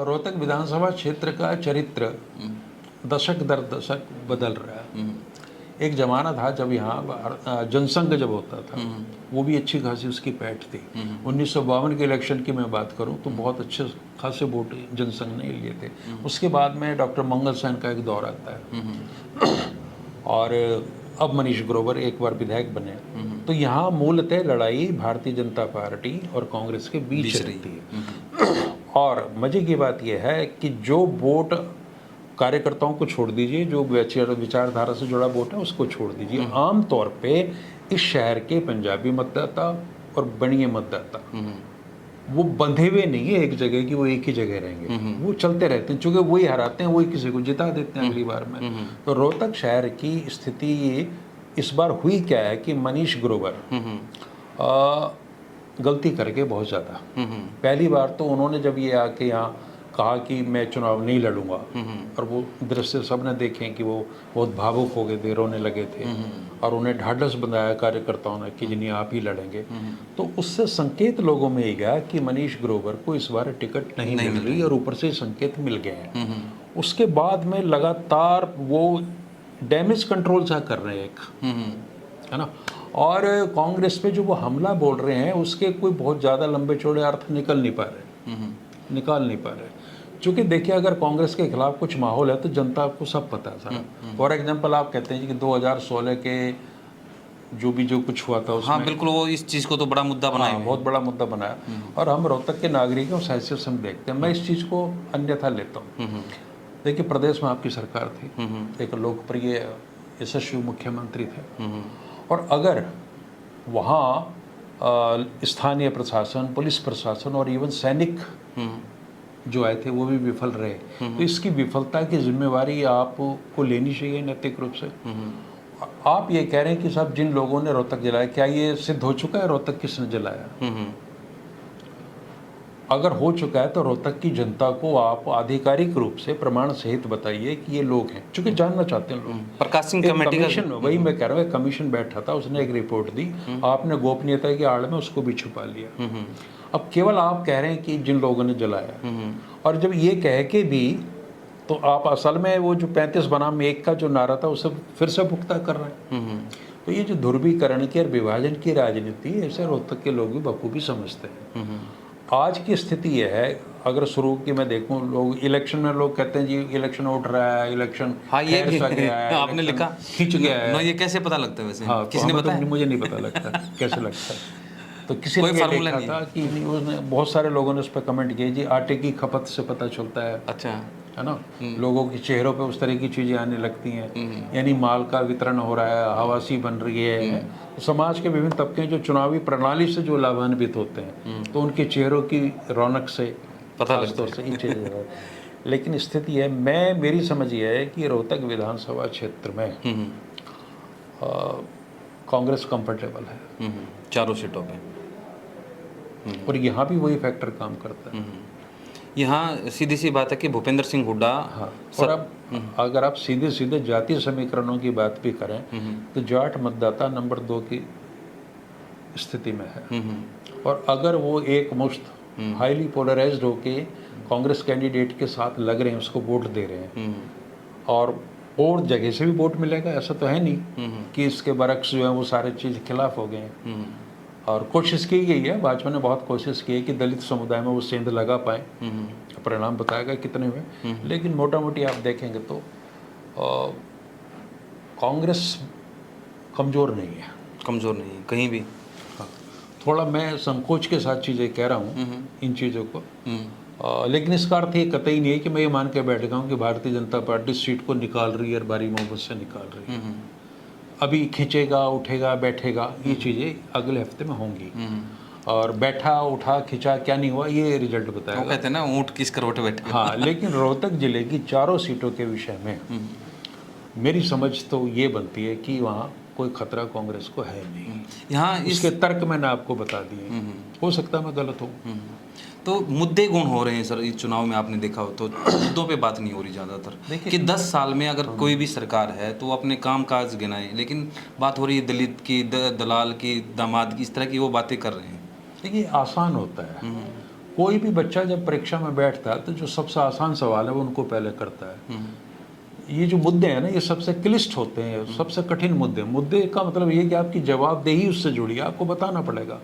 रोहतक विधानसभा क्षेत्र का चरित्र दशक दर दशक बदल रहा है। एक ज़माना था जब यहाँ जनसंघ जब होता था, वो भी अच्छी खासी उसकी पैठ थी। 1952 के इलेक्शन की मैं बात करूं तो बहुत अच्छे खासे वोट जनसंघ ने लिए थे। उसके बाद में डॉक्टर मंगल सेन का एक दौर आता है और अब मनीष ग्रोवर एक बार विधायक बने। तो यहाँ मूलतः लड़ाई भारतीय जनता पार्टी और कांग्रेस के बीच रहती है। और मजे की बात यह है कि जो वोट कार्यकर्ताओं को छोड़ दीजिए, जो विचारधारा से जुड़ा वोट है उसको छोड़ दीजिए, आम तौर पे इस शहर के पंजाबी मतदाता और बनिए मतदाता वो बंधे हुए नहीं है एक जगह की, वो एक ही जगह रहेंगे, वो चलते रहते हैं, चूंकि वही हराते हैं, वही किसी को जिता देते हैं अगली बार में। तो रोहतक शहर की स्थिति इस बार हुई क्या है कि मनीष ग्रोवर गलती करके बहुत ज़्यादा, पहली बार तो उन्होंने जब ये आके यहाँ कहा कि मैं चुनाव नहीं लड़ूंगा, और वो दृश्य सबने देखे कि वो बहुत भावुक हो गए थे, रोने लगे थे, और उन्हें ढाढ़स बंधाया कार्यकर्ताओं ने कि जिन्हें आप ही लड़ेंगे। तो उससे संकेत लोगों में ही गया कि मनीष ग्रोवर को इस बार टिकट नहीं मिल रही, और ऊपर से संकेत मिल गए हैं। उसके बाद में लगातार वो डैमेज कंट्रोल सा कर रहे हैं एक, है ना, और कांग्रेस पे जो वो हमला बोल रहे हैं उसके कोई बहुत ज़्यादा लंबे चौड़े अर्थ निकाल नहीं पा रहे। चूँकि देखिए, अगर कांग्रेस के खिलाफ कुछ माहौल है तो जनता को सब पता है सारा। फॉर एग्जांपल आप कहते हैं कि 2016 के जो कुछ हुआ था उसमें, हाँ बिल्कुल, वो इस चीज़ को तो बड़ा मुद्दा बनाया, बहुत बड़ा मुद्दा बनाया, और हम रोहतक के नागरिक उस हैसियत से हम देखते हैं। मैं इस चीज़ को अन्यथा लेता हूँ। देखिए, प्रदेश में आपकी सरकार थी, एक लोकप्रिय यशस्वी मुख्यमंत्री थे, और अगर वहाँ स्थानीय प्रशासन, पुलिस प्रशासन और इवन सैनिक जो आए थे वो भी विफल रहे, तो इसकी विफलता की जिम्मेवारी आपको लेनी चाहिए नैतिक रूप से। आप ये कह रहे हैं कि साहब जिन लोगों ने रोहतक जलाया, क्या ये सिद्ध हो चुका है रोहतक किसने जलाया? अगर हो चुका है तो रोहतक की जनता को आप आधिकारिक रूप से प्रमाण सहित बताइए कि ये लोग हैं, क्योंकि जानना चाहते हैं लोग। प्रकाश सिंह कमीशन, वही मैं कह रहा हूँ, कमीशन बैठा था, उसने एक रिपोर्ट दी, आपने गोपनीयता की आड़ में उसको भी छुपा लिया। अब केवल आप कह रहे हैं कि जिन लोगों ने जलाया, और जब ये कह के भी तो आप असल में वो जो 35 बनाम 1 का जो नारा था उसे फिर से पुख्ता कर रहे हैं। तो ये जो ध्रुवीकरण की और विभाजन की राजनीति, ऐसे रोहतक के लोग भी बखूबी समझते हैं। आज की स्थिति यह है, अगर शुरू की मैं देखूं, लोग इलेक्शन में लोग कहते हैं जी इलेक्शन उठ रहा है, इलेक्शन ये गया है, आपने लिखा खींच गया है। ये कैसे पता लगता है वैसे? हाँ, किसने बताया? मुझे नहीं पता लगता कैसे लगता है। तो किसी ने लिखा था कि उसने, बहुत सारे लोगों ने उस पर कमेंट किए जी आटे की खपत से पता चलता है, अच्छा है ना, लोगों के चेहरों पे उस तरह की चीज़ें आने लगती हैं, यानी माल का वितरण हो रहा है, हवासी बन रही है। तो समाज के विभिन्न तबके जो चुनावी प्रणाली से जो लाभान्वित होते हैं, तो उनके चेहरों की रौनक से पता लगता है इन चीज़ों। लेकिन स्थिति है, मेरी समझ ये है कि रोहतक विधानसभा क्षेत्र में कांग्रेस कंफर्टेबल है चारों सीटों पे, और यहाँ भी वही फैक्टर काम करता है। यहाँ सीधी सी बात है कि भूपेंद्र सिंह हुड्डा, हाँ, और अब अगर आप सीधे सीधे जातीय समीकरणों की बात भी करें तो जाट मतदाता नंबर 2 की स्थिति में है, और अगर वो एक मुश्त हाईली पोलराइज्ड होके कांग्रेस कैंडिडेट के साथ लग रहे हैं, उसको वोट दे रहे हैं, और जगह से भी वोट मिलेगा, ऐसा तो है नहीं कि इसके बरक्स जो है वो सारे चीज़ खिलाफ हो गए हैं। और कोशिश की गई है, भाजपा ने बहुत कोशिश की है कि दलित समुदाय में वो सेंध लगा पाए, परिणाम बताएगा कितने हुए, लेकिन मोटा मोटी आप देखेंगे तो कांग्रेस कमज़ोर नहीं है कहीं भी। हाँ, थोड़ा मैं संकोच के साथ चीज़ें कह रहा हूँ इन चीज़ों को, लेकिन इसका अर्थ ये कतई नहीं है कि मैं ये मान के बैठ गया हूँ कि भारतीय जनता पार्टी सीट को निकाल रही है और भारी मोहब्बत से निकाल रही है। अभी खींचेगा, उठेगा, बैठेगा, ये चीज़ें अगले हफ्ते में होंगी, और बैठा उठा खींचा क्या नहीं हुआ ये रिजल्ट बताएगा। कहते हैं ना ऊँट किस करवट बैठे। हाँ, लेकिन रोहतक जिले की चारों सीटों के विषय में मेरी समझ तो ये बनती है कि वहाँ कोई खतरा कांग्रेस को है नहीं। यहाँ इसके तर्क मैंने आपको बता दिए, हो सकता है मैं गलत हूँ। तो मुद्दे कौन हो रहे हैं सर इस चुनाव में? आपने देखा हो तो मुद्दों पे बात नहीं हो रही ज़्यादातर कि 10 साल में अगर कोई भी सरकार है तो अपने काम काज गिनाए, लेकिन बात हो रही है दलित की, दलाल की, दामाद की, इस तरह की वो बातें कर रहे हैं। देखिए, आसान होता है कोई भी बच्चा जब परीक्षा में बैठता है तो जो सबसे आसान सवाल है वो उनको पहले करता है। ये जो मुद्दे हैं ना, ये सबसे क्लिष्ट होते हैं, सबसे कठिन मुद्दे। मुद्दे का मतलब ये कि आपकी जवाबदेही उससे जुड़ी है, आपको बताना पड़ेगा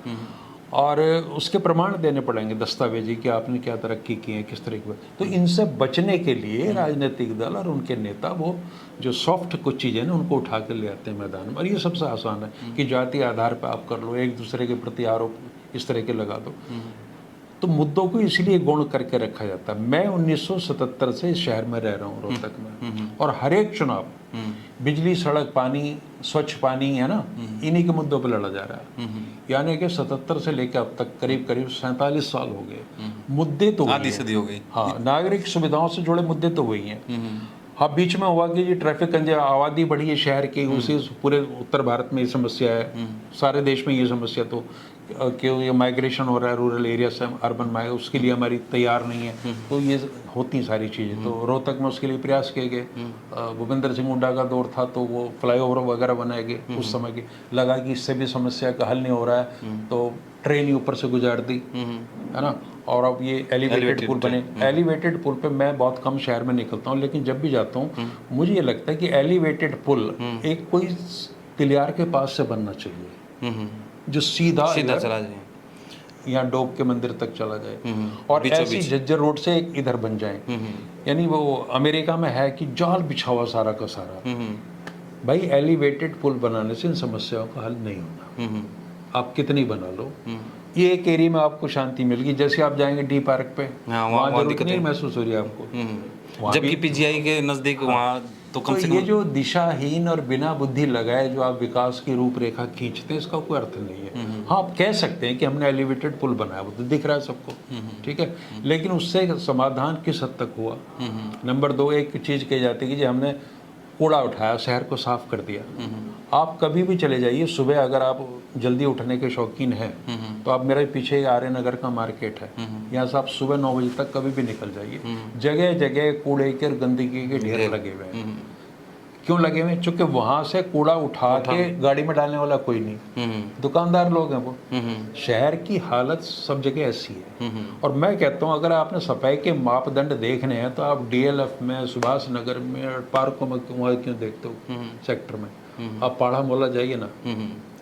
और उसके प्रमाण देने पड़ेंगे, दस्तावेजी कि आपने क्या तरक्की की है, किस तरह की। तो इनसे बचने के लिए राजनीतिक दल और उनके नेता वो जो सॉफ्ट कुछ चीज़ें ना उनको उठा कर ले आते हैं मैदान में। और ये सबसे आसान है कि जाति आधार पर आप कर लो, एक दूसरे के प्रति आरोप इस तरह के लगा दो। तो मुद्दों को इसलिए गौण करके रखा जाता है। मैं 1977 से इस शहर में रह रहा हूँ, रोहतक में, और हर एक चुनाव बिजली, सड़क, पानी, स्वच्छ पानी, है ना, इन्हीं के मुद्दों पर लड़ा जा रहा है। यानी कि 77 से लेकर अब तक करीब करीब 47 साल हो गए। मुद्दे तो आधी सदी हो गई। हाँ, नागरिक सुविधाओं से जुड़े मुद्दे तो वही हैं। हाँ, बीच में हुआ कि ये ट्रैफिक कंजेशन, आबादी बढ़ी है शहर की, उसी पूरे उत्तर भारत में ये समस्या है, सारे देश में ये समस्या। तो क्यों ये माइग्रेशन हो रहा है रूरल एरिया से अर्बन में, उसके लिए हमारी तैयार नहीं है। तो ये होती सारी चीज़ें। तो रोहतक में उसके लिए प्रयास किए गए। भूपेंद्र सिंह हुड्डा का दौर था तो वो फ्लाईओवर वगैरह बनाए गए उस समय के। लगा कि इससे भी समस्या का हल नहीं हो रहा है तो ट्रेन ही ऊपर से गुजार दी, है ना। और अब ये एलिवेटेड पुल बने। एलिवेटेड पुल पे मैं बहुत कम शहर में निकलता हूँ, लेकिन जब भी जाता हूँ मुझे ये लगता है कि एलिवेटेड पुल एक कोई तिलियार के पास से बनना चाहिए जो सीधा चला जाए, यहाँ डोब के मंदिर तक चला जाए, और ऐसी झज्जर रोड से एक इधर बन जाए। यानी वो अमेरिका में है कि जाल बिछा हुआ सारा का सारा। भाई, एलिवेटेड पुल बनाने से इन समस्याओं का हल नहीं होना। आप कितनी बना लो, ये एक एरिया में आपको शांति मिलेगी। जैसे आप जाएंगे डी पार्क पे, वहाँ जरूरत नहीं महसूस हो रही है आपको, जबकि पीजीआई के नजदीक वहाँ तो कम से कम। ये जो दिशाहीन और बिना बुद्धि लगाए जो आप विकास की रूपरेखा खींचते हैं, इसका कोई अर्थ नहीं है। हाँ, आप कह सकते हैं कि हमने एलिवेटेड पुल बनाया, वो तो दिख रहा है सबको, ठीक है, लेकिन उससे समाधान किस हद तक हुआ। नंबर 2, एक चीज़ कही जाती है कि हमने कूड़ा उठाया, शहर को साफ कर दिया। आप कभी भी चले जाइए सुबह, अगर आप जल्दी उठने के शौकीन हैं तो आप मेरे पीछे आर्य नगर का मार्केट है, यहाँ से आप सुबह 9 बजे तक कभी भी निकल जाइए, जगह जगह कूड़े के और गंदगी के ढेर लगे हुए हैं। क्यों लगे हुए? क्योंकि वहां से कूड़ा उठा के गाड़ी में डालने वाला कोई नहीं, दुकानदार लोग हैं वो। शहर की हालत सब जगह ऐसी है। और मैं कहता हूँ अगर आपने सफाई के मापदंड देखने हैं तो आप डीएलएफ में, सुभाष नगर में और पार्कों में क्यों देखते हो सेक्टर में? आप पाड़ा मोहल्ला जाइए ना,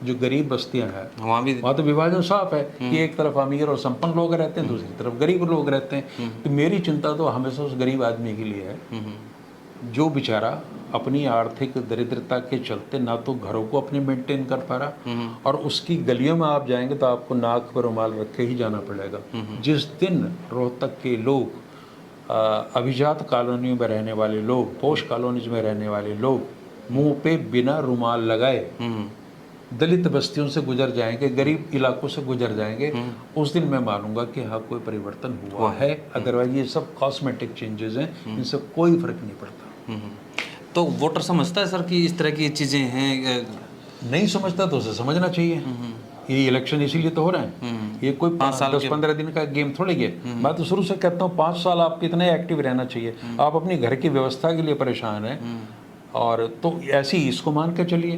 जो गरीब बस्तियां हैं वहाँ तो विभाजन साफ है कि एक तरफ अमीर और संपन्न लोग रहते हैं, दूसरी तरफ गरीब लोग रहते हैं। तो मेरी चिंता तो हमेशा उस गरीब आदमी के लिए है जो बेचारा अपनी आर्थिक दरिद्रता के चलते ना तो घरों को अपने मेंटेन कर पा रहा, और उसकी गलियों में आप जाएंगे तो आपको नाक पर रुमाल रख के ही जाना पड़ेगा। जिस दिन रोहतक के लोग, अभिजात कॉलोनियों में रहने वाले लोग, पोश कॉलोनीज में रहने वाले लोग मुंह पे बिना रुमाल लगाए दलित बस्तियों से गुजर जाएंगे, गरीब इलाकों से गुजर जाएंगे, उस दिन मैं मानूंगा कि हाँ कोई परिवर्तन हुआ है। अदरवाइज ये सब कॉस्मेटिक चेंजेस हैं, इनसे कोई फर्क नहीं पड़ता। तो वोटर समझता है सर कि इस तरह की चीज़ें हैं? नहीं समझता तो उसे समझना चाहिए। ये इलेक्शन इसीलिए तो हो रहे हैं, ये कोई 10-15 दिन का गेम थोड़ी है। मैं तो शुरू से कहता हूँ 5 साल आपको इतना एक्टिव रहना चाहिए। आप अपनी घर की व्यवस्था के लिए परेशान हैं और तो ऐसी इसको मान के चलिए,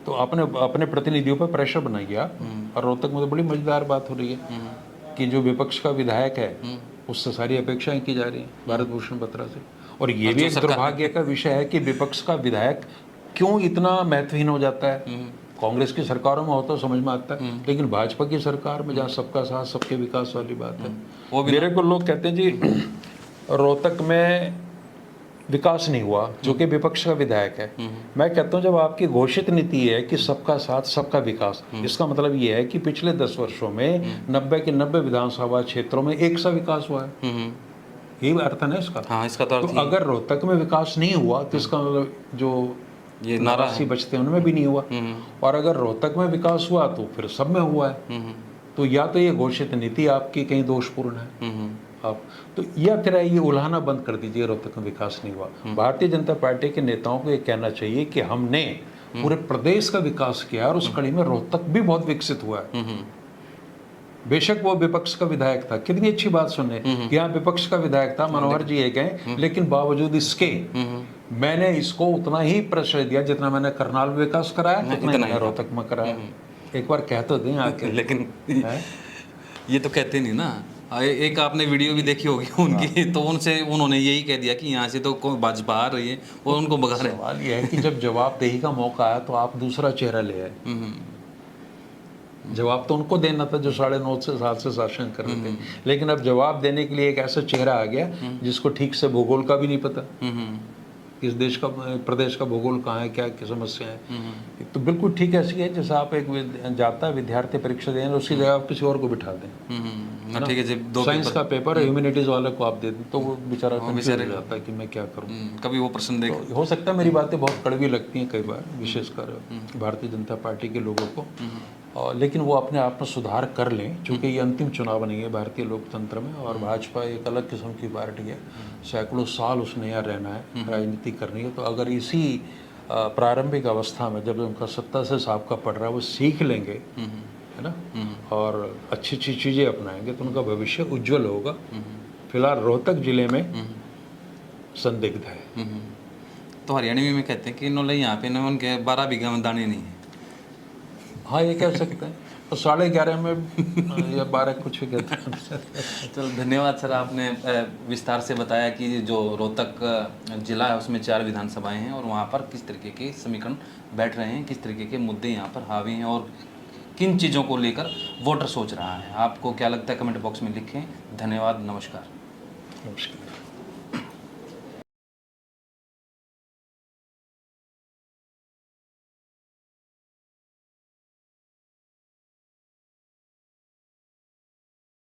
तो अपने प्रतिनिधियों पर प्रेशर बनाइए आप। और रोहतक में तो बड़ी मजेदार बात हो रही है कि जो विपक्ष का विधायक है उससे सारी अपेक्षाएं की जा रही हैं भारत भूषण बत्रा से। और ये भी एक दुर्भाग्य का विषय है कि विपक्ष का विधायक क्यों इतना महत्वहीन हो जाता है। कांग्रेस की सरकारों में होता समझ में आता है, लेकिन भाजपा की सरकार में जहाँ सबका साथ सबके विकास वाली बात है, मेरे को लोग कहते हैं जी रोहतक में विकास नहीं हुआ, जो कि विपक्ष का विधायक है। मैं कहता हूं जब आपकी घोषित नीति है कि सबका साथ सबका विकास, इसका मतलब ये है कि पिछले 10 वर्षों में 90 के 90 विधानसभा क्षेत्रों में एक सा विकास हुआ है। यही अर्थ है ना इसका। हाँ, इसका तो अगर रोहतक में विकास नहीं हुआ तो इसका मतलब जो ये नारासी बचते हैं उनमें भी नहीं हुआ, और अगर रोहतक में विकास हुआ तो फिर सब में हुआ है। तो या तो ये घोषित नीति आपकी कहीं दोषपूर्ण है आप, तो या फिर ये उल्हाना बंद कर दीजिए रोहतक में विकास नहीं हुआ। भारतीय जनता पार्टी के नेताओं को ये कहना चाहिए कि हमने पूरे प्रदेश का विकास किया और उस कड़ी में रोहतक भी बहुत विकसित हुआ है। बेशक वो विपक्ष का विधायक था, कितनी अच्छी बात सुनने कि यहाँ विपक्ष का विधायक था, मनोहर जी एक हैं, लेकिन बावजूद इसके मैंने इसको उतना ही प्रश्रय दिया जितना मैंने करनाल में विकास कराया, उतना ही रोहतक में कराया। एक बार कह तो दें आके। लेकिन ये तो कहते नहीं ना। एक आपने वीडियो भी देखी होगी उनकी, तो उनसे उन्होंने यही कह दिया कि यहाँ से तो कोई भाजपा आ रही है और उनको भगा रहे हैं। सवाल ये है कि जब जवाबदेही का मौका आया तो आप दूसरा चेहरा ले आए। जवाब तो उनको देना था जो 9.5 साल से शासन कर रहे थे, लेकिन अब जवाब देने के लिए एक ऐसा चेहरा आ गया जिसको ठीक से भूगोल का भी नहीं पता, इस देश का प्रदेश का भूगोल कहाँ है, क्या क्या समस्या है। तो बिल्कुल ठीक ऐसी है जैसे आप एक जाता है विद्यार्थी परीक्षा देने, उसकी जगह आप किसी और को बिठा दें। ठीक है, जब दो साइंस का पेपर ह्यूमैनिटीज वाले को आप दे दें तो वो बेचारा कंफ्यूज हो जाता है कि मैं क्या करूं। कभी वो प्रश्न देख हो सकता है मेरी बातें बहुत कड़वी लगती हैं कई बार, विशेषकर भारतीय जनता पार्टी के लोगों को, लेकिन वो अपने आप में सुधार कर लें, क्योंकि ये अंतिम चुनाव नहीं है भारतीय लोकतंत्र में, और भाजपा एक अलग किस्म की पार्टी है, सैकड़ों साल उसने यहाँ रहना है, राजनीति करनी है। तो अगर इसी प्रारंभिक अवस्था में जब उनका सत्ता से साबका पड़ रहा है वो सीख लेंगे, है ना, और अच्छी अच्छी चीज़ें अपनाएंगे तो उनका भविष्य उज्जवल होगा। फिलहाल रोहतक जिले में संदिग्ध है। तो हरियाणवी में कहते हैं कि इन्होंने यहाँ पे ना उनके 12 बीघा में दाने नहीं है। हाँ, ये कह सकते हैं, तो 11.5 में या 12 कुछ भी कहते हैं। चलो धन्यवाद सर, आपने विस्तार से बताया कि जो रोहतक जिला है उसमें 4 विधानसभाएं हैं और वहाँ पर किस तरीके के समीकरण बैठ रहे हैं, किस तरीके के मुद्दे यहाँ पर हावी हैं और किन चीज़ों को लेकर वोटर सोच रहा है। आपको क्या लगता है कमेंट बॉक्स में लिखें। धन्यवाद, नमस्कार। नमस्कार।